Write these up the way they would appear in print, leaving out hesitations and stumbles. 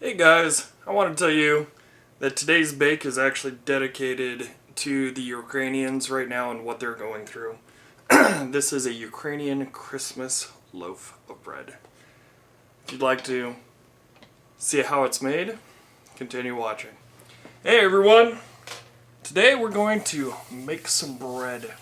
Hey guys, I want to tell you that today's bake is actually dedicated to the Ukrainians right now and what they're going through. This is a Ukrainian Christmas loaf of bread. If you'd like to see how it's made, continue watching. Hey everyone! Today we're going to make some bread.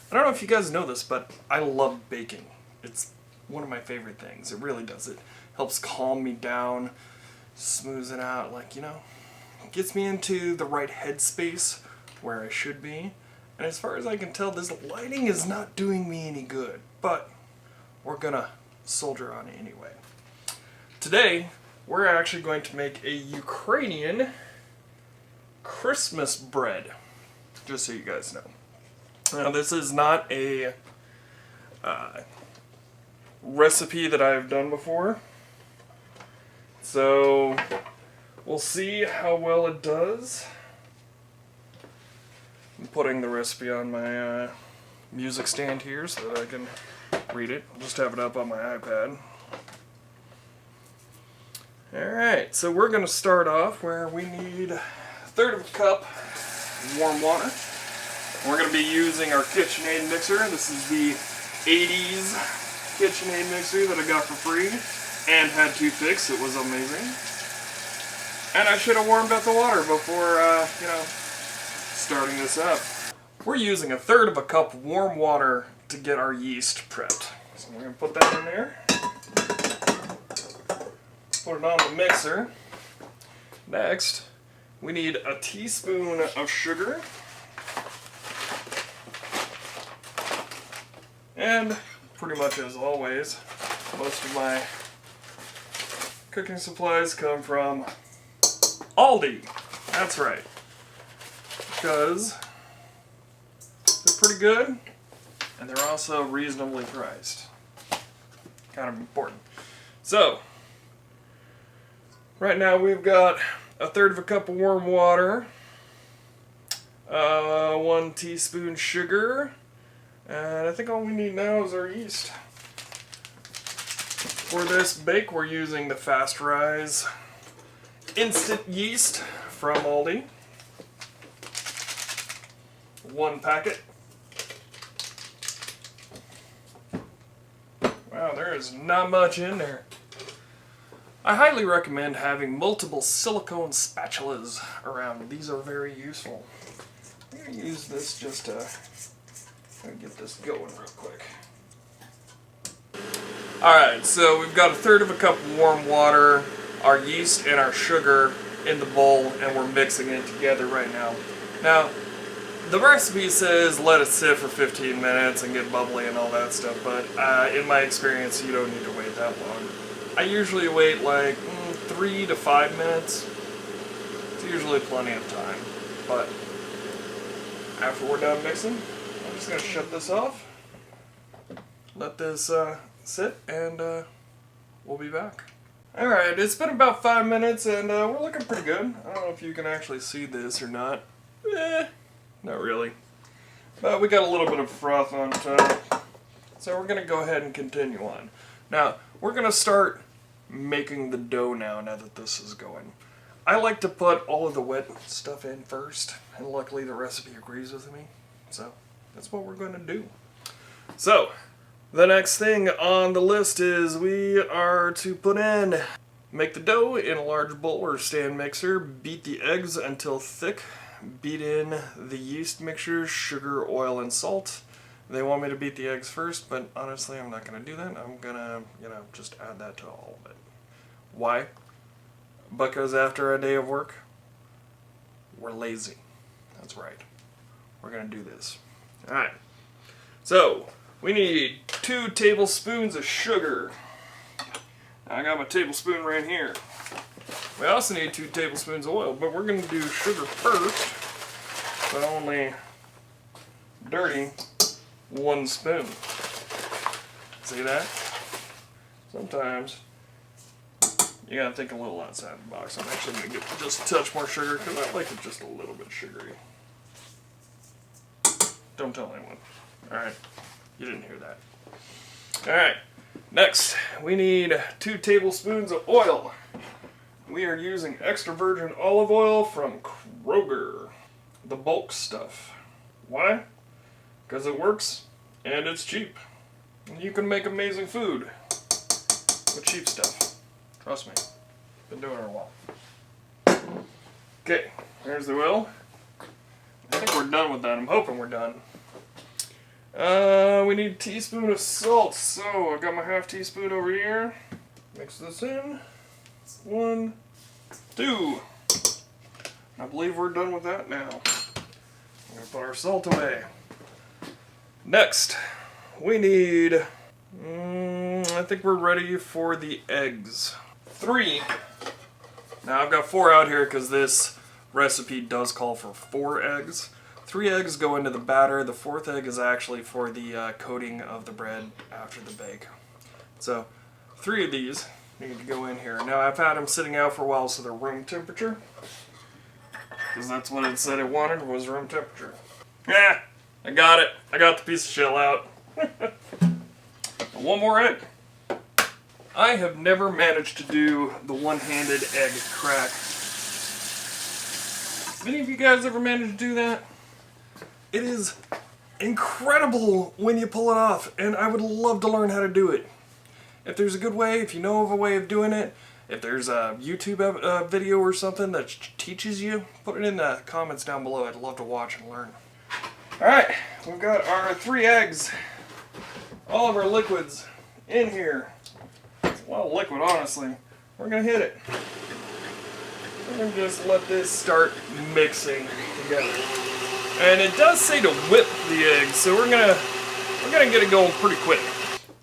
I don't know if you guys know this, but I love baking. It's one of my favorite things. It really does. It helps calm me down, smooths it out, gets me into the right headspace where I should be. And as far as I can tell, this lighting is not doing me any good, but we're gonna soldier on anyway. Today, we're actually going to make a Ukrainian Christmas bread, just so you guys know. Now, this is not a recipe that I've done before, so we'll see how well it does. I'm putting the recipe on my music stand here so that I can read it. I'll just have it up on my iPad. Alright, so we're going to start off where we need 1/3 of a cup warm water. We're going to be using our KitchenAid mixer. This is the 80s KitchenAid mixer that I got for free and had toothpicks. It was amazing. And I should have warmed up the water before, starting this up. We're using 1/3 of a cup warm water to get our yeast prepped. So we're going to put that in there. Put it on the mixer. Next, we need a teaspoon of sugar. And pretty much as always, most of my cooking supplies come from Aldi. That's right. Because they're pretty good and they're also reasonably priced. Kind of important. So, right now we've got 1/3 of a cup of warm water, 1 teaspoon sugar, and I think all we need now is our yeast. For this bake, we're using the Fast Rise instant yeast from Aldi. 1 packet. Wow, there is not much in there. I highly recommend having multiple silicone spatulas around. These are very useful. I'm going to use this just to get this going real quick. Alright, so we've got 1/3 of a cup of warm water, our yeast and our sugar in the bowl, and we're mixing it together right now. Now, the recipe says let it sit for 15 minutes and get bubbly and all that stuff, but in my experience, you don't need to wait that long. I usually wait like 3 to 5 minutes. It's usually plenty of time, but after we're done mixing, I'm just going to shut this off, let this sit, and we'll be back. Alright, it's been about 5 minutes and we're looking pretty good. I don't know if you can actually see this or not. Not really. But we got a little bit of froth on top. So we're going to go ahead and continue on. Now, we're going to start making the dough now that this is going. I like to put all of the wet stuff in first, and luckily the recipe agrees with me. So, that's what we're going to do. So, the next thing on the list is we are to make the dough in a large bowl or stand mixer, beat the eggs until thick, beat in the yeast mixture, sugar, oil, and salt. They want me to beat the eggs first, but honestly I'm not going to do that. I'm going to, just add that to all of it. Why? Because after a day of work, we're lazy. That's right. We're going to do this. Alright. So, we need 2 tablespoons of sugar. I got my tablespoon right here. We also need 2 tablespoons of oil, but we're going to do sugar first, but only dirty 1 spoon. See that? Sometimes you gotta think a little outside the box. I'm actually going to get just a touch more sugar because I like it just a little bit sugary. Don't tell anyone. Alright, you didn't hear that. Alright, next we need 2 tablespoons of oil. We are using extra virgin olive oil from Kroger. The bulk stuff. Why? Because it works and it's cheap. And you can make amazing food with cheap stuff. Trust me. Been doing it a while. Okay, here's the oil. I think we're done with that. I'm hoping we're done. We need a teaspoon of salt. So I got my half teaspoon over here. Mix this in. 1, 2. I believe we're done with that now. I'm going to put our salt away. Next, we need, I think we're ready for the eggs. 3. Now I've got 4 out here because this recipe does call for 4 eggs. 3 eggs go into the batter. The 4th egg is actually for the coating of the bread after the bake. So 3 of these need to go in here. Now I've had them sitting out for a while so they're room temperature. Because that's what it said it wanted, was room temperature. Yeah, I got it. I got the piece of shell out. 1 more egg. I have never managed to do the one-handed egg crack. Any of you guys ever managed to do that? It is incredible when you pull it off, and I would love to learn how to do it. If there's a good way, if you know of a way of doing it, if there's a YouTube video or something that teaches you, put it in the comments down below. I'd love to watch and learn. Alright, we've got our 3 eggs, all of our liquids in here. It's a lot of liquid, honestly. We're going to hit it. We're going to just let this start mixing together. And it does say to whip the eggs, so we're gonna get it going pretty quick.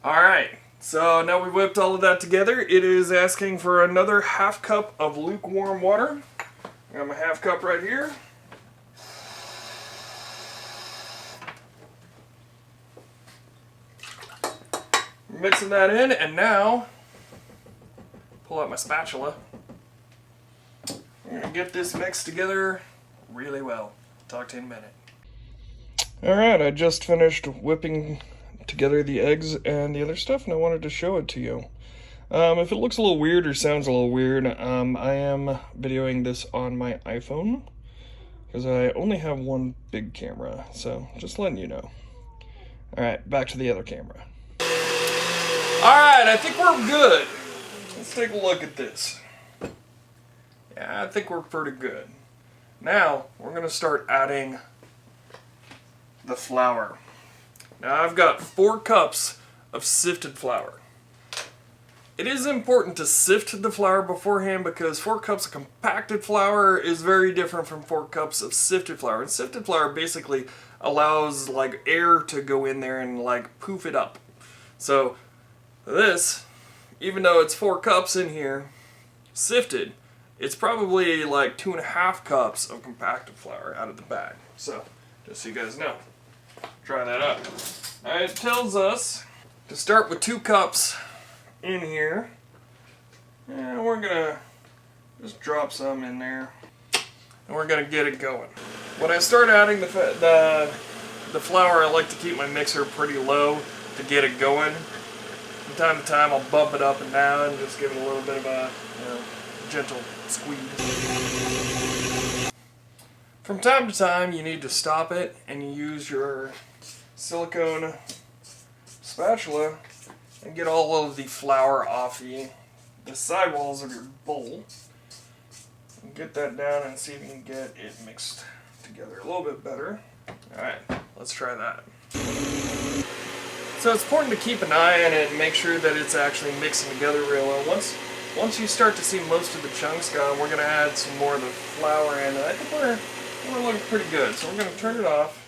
Alright, so now we've whipped all of that together. It is asking for another half cup of lukewarm water. I got my half cup right here. Mixing that in, and now pull out my spatula. I'm gonna get this mixed together really well. Talk to you in a minute. Alright, I just finished whipping together the eggs and the other stuff, and I wanted to show it to you. If it looks a little weird or sounds a little weird, I am videoing this on my iPhone, because I only have one big camera, so just letting you know. Alright, back to the other camera. Alright, I think we're good. Let's take a look at this. Yeah, I think we're pretty good. Now, we're going to start adding the flour. Now, I've got 4 cups of sifted flour. It is important to sift the flour beforehand because 4 cups of compacted flour is very different from 4 cups of sifted flour. And sifted flour basically allows like air to go in there and like poof it up. So, this, even though it's 4 cups in here, sifted, it's probably like 2.5 cups of compacted flour out of the bag. So, just so you guys know, try that out. Alright, it tells us to start with 2 cups in here. And we're gonna just drop some in there. And we're gonna get it going. When I start adding the flour, I like to keep my mixer pretty low to get it going. From time to time, I'll bump it up and down and just give it a little bit of a gentle squeeze. From time to time, you need to stop it and you use your silicone spatula and get all of the flour off the sidewalls of your bowl. And get that down and see if you can get it mixed together a little bit better. Alright, let's try that. So it's important to keep an eye on it and make sure that it's actually mixing together real well. Once you start to see most of the chunks gone, we're going to add some more of the flour in. I think we're looking pretty good. So we're going to turn it off,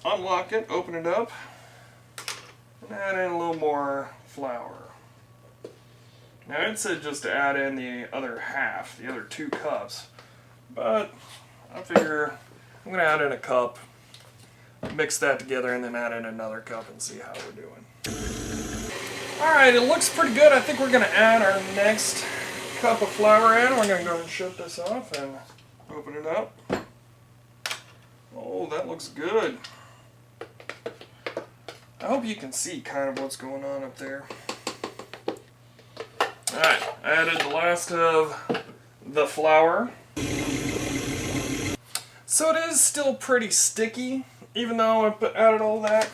unlock it, open it up, and add in a little more flour. Now it said just to add in the other half, the other 2 cups, but I figure I'm going to add in a cup, mix that together, and then add in another cup and see how we're doing. Alright, it looks pretty good. I think we're going to add our next cup of flour in. We're going to go ahead and shut this off and open it up. Oh, that looks good. I hope you can see kind of what's going on up there. Alright, I added the last of the flour. So it is still pretty sticky, even though I added all that.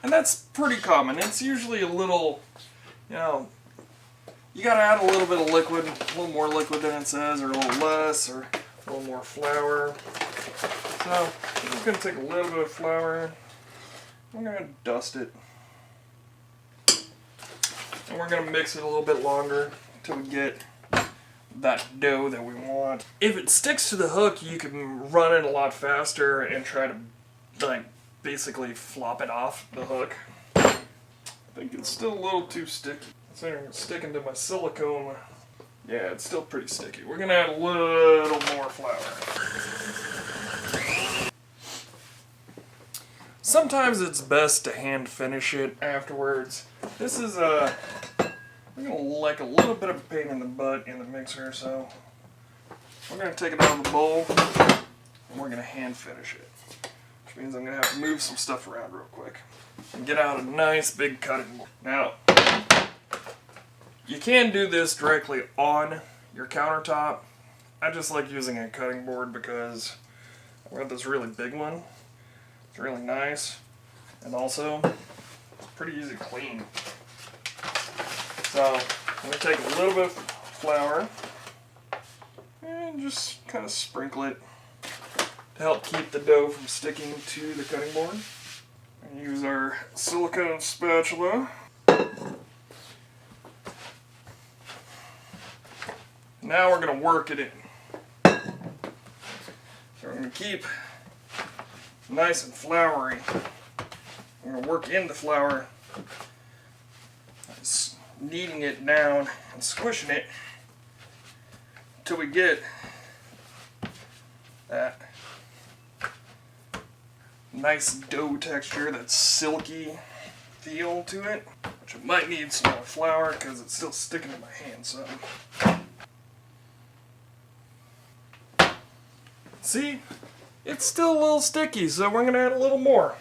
And that's pretty common. It's usually a little, you know, you gotta add a little bit of liquid, a little more liquid than it says, or a little less, or a little more flour. So I'm just gonna take a little bit of flour. I'm gonna dust it. And we're gonna mix it a little bit longer until we get that dough that we want. If it sticks to the hook, you can run it a lot faster and try to, like, basically flop it off the hook. I think it's still a little too sticky. It's sticking to my silicone. Yeah, it's still pretty sticky. We're gonna add a little more flour. Sometimes it's best to hand finish it afterwards. This is I'm gonna like a little bit of a pain in the butt in the mixer, so we're gonna take it out of the bowl and we're gonna hand finish it. Which means I'm gonna have to move some stuff around real quick and get out a nice big cutting board. Now, you can do this directly on your countertop. I just like using a cutting board because I got this really big one. It's really nice, and also it's pretty easy to clean. So I'm going to take a little bit of flour and just kind of sprinkle it to help keep the dough from sticking to the cutting board. And use our silicone spatula. Now we're going to work it in. So we're going to keep nice and floury. We're going to work in the flour, kneading it down and squishing it until we get that nice dough texture, that silky feel to it, which I might need some more flour because it's still sticking to my hand some. See, it's still a little sticky, so we're going to add a little more.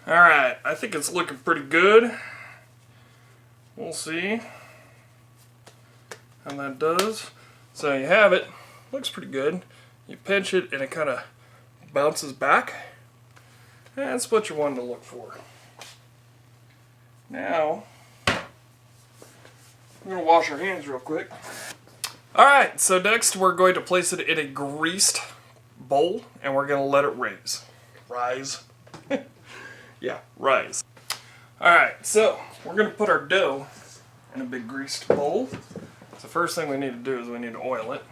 Alright, I think it's looking pretty good. We'll see how that does. So you have it. Looks pretty good. You pinch it and it kind of bounces back. That's what you wanted to look for. Now, we're going to wash our hands real quick. Alright, so next we're going to place it in a greased bowl and we're going to let it rise. Rise? Yeah, rise. Alright, so we're going to put our dough in a big greased bowl. So the first thing we need to do is we need to oil it.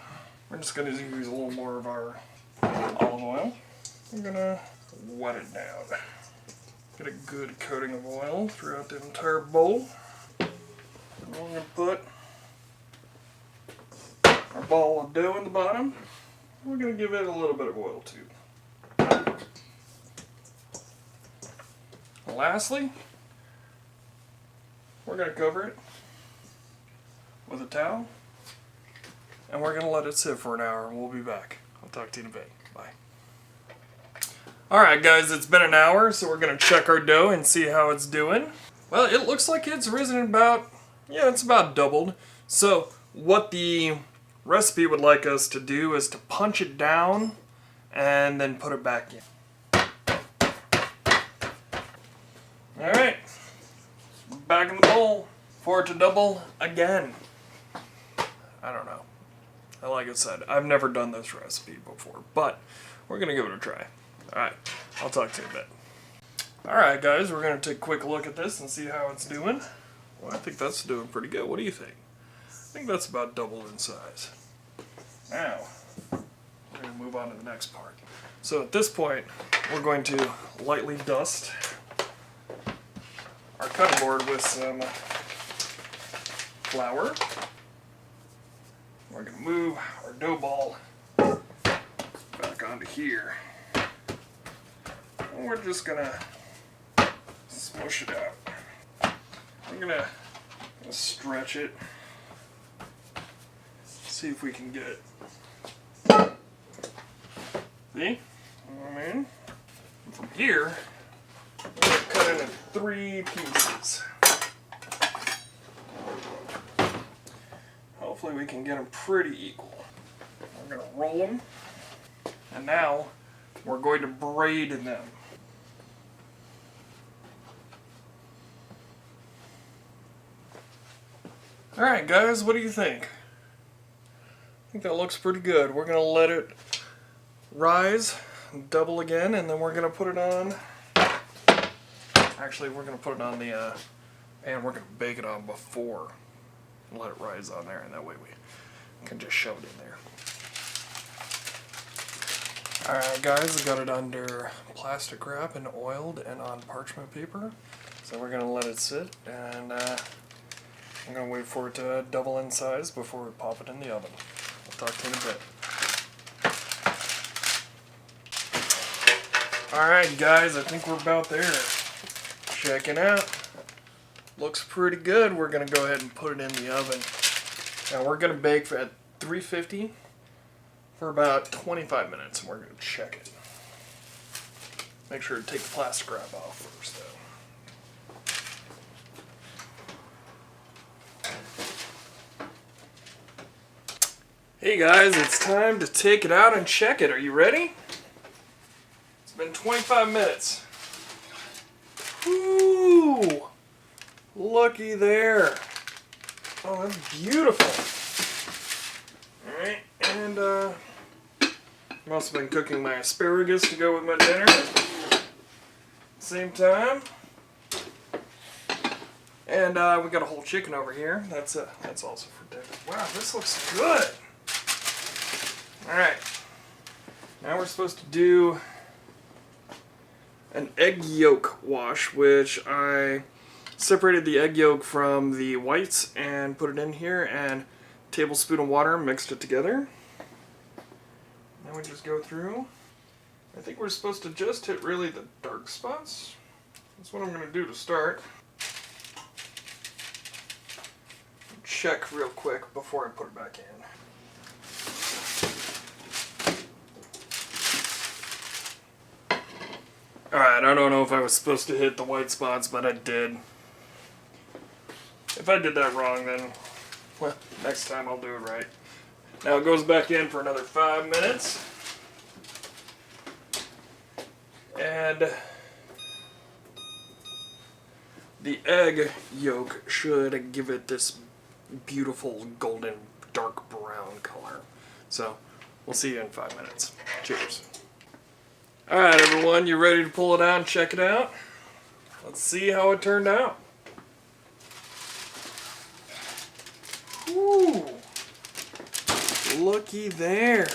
We're just going to use a little more of our olive oil. We're going to wet it down. Get a good coating of oil throughout the entire bowl. And we're going to put our ball of dough in the bottom. We're going to give it a little bit of oil too. And lastly, we're going to cover it with a towel and we're going to let it sit for an hour and we'll be back. I'll talk to you in a bit. Bye. Alright guys, it's been an hour, so we're going to check our dough and see how it's doing. Well, it looks like it's risen about, yeah, it's about doubled. So what the recipe would like us to do is to punch it down and then put it back in. Alright, back in the bowl for it to double again. I don't know. Like I said, I've never done this recipe before, but we're going to give it a try. Alright, I'll talk to you in a bit. Alright guys, we're going to take a quick look at this and see how it's doing. Well, I think that's doing pretty good. What do you think? I think that's about doubled in size. Now, we're going to move on to the next part. So at this point, we're going to lightly dust our cutting board with some flour. We're going to move our dough ball back onto here. And we're just going to smush it out. I'm going to stretch it. See if we can get See? I mean, from here, I'm going to cut it into 3 pieces. Hopefully we can get them pretty equal. We're going to roll them. And now, we're going to braid them. Alright guys, what do you think? I think that looks pretty good. We're going to let it rise, double again, and then we're going to put it on... Actually, we're going to put it on the pan. We're going to bake it on before and let it rise on there, and that way we can just shove it in there. Alright guys, I got it under plastic wrap and oiled and on parchment paper. So we're going to let it sit, and I'm going to wait for it to double in size before we pop it in the oven. I'll talk to you in a bit. Alright guys, I think we're about there. Check it out. Looks pretty good. We're going to go ahead and put it in the oven. Now we're going to bake at 350 for about 25 minutes, and we're going to check it. Make sure to take the plastic wrap off first though. Hey guys, it's time to take it out and check it. Are you ready? It's been 25 minutes. Ooh, looky there. Oh, that's beautiful. Alright, and I've also been cooking my asparagus to go with my dinner. Same time. And we got a whole chicken over here. That's also for dinner. Wow, this looks good. Alright, now we're supposed to do an egg yolk wash, which I separated the egg yolk from the whites and put it in here, and a tablespoon of water, mixed it together. Now we just go through. I think we're supposed to just hit really the dark spots. That's what I'm going to do to start. Check real quick before I put it back in. Alright, I don't know if I was supposed to hit the white spots, but I did. If I did that wrong, then, well, next time I'll do it right. Now it goes back in for another 5 minutes. And the egg yolk should give it this beautiful golden dark brown color. So, we'll see you in 5 minutes. Cheers. Alright everyone, you ready to pull it out and check it out? Let's see how it turned out. Ooh, looky there.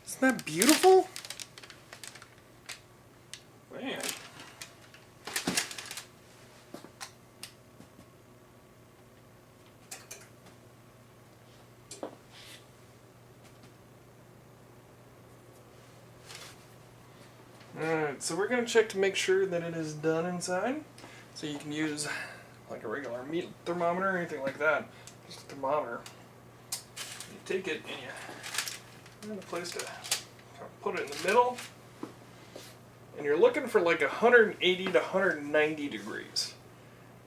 Isn't that beautiful? Man. Alright, so we're going to check to make sure that it is done inside. So you can use like a regular meat thermometer or anything like that. Just a thermometer. You take it and you find a place to kind of put it in the middle. And you're looking for like 180 to 190 degrees.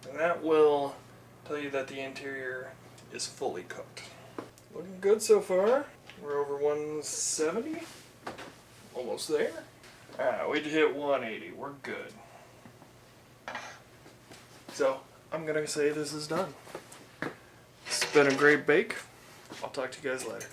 And that will tell you that the interior is fully cooked. Looking good so far. We're over 170. Almost there. Alright, we hit 180. We're good. So, I'm going to say this is done. It's been a great bake. I'll talk to you guys later.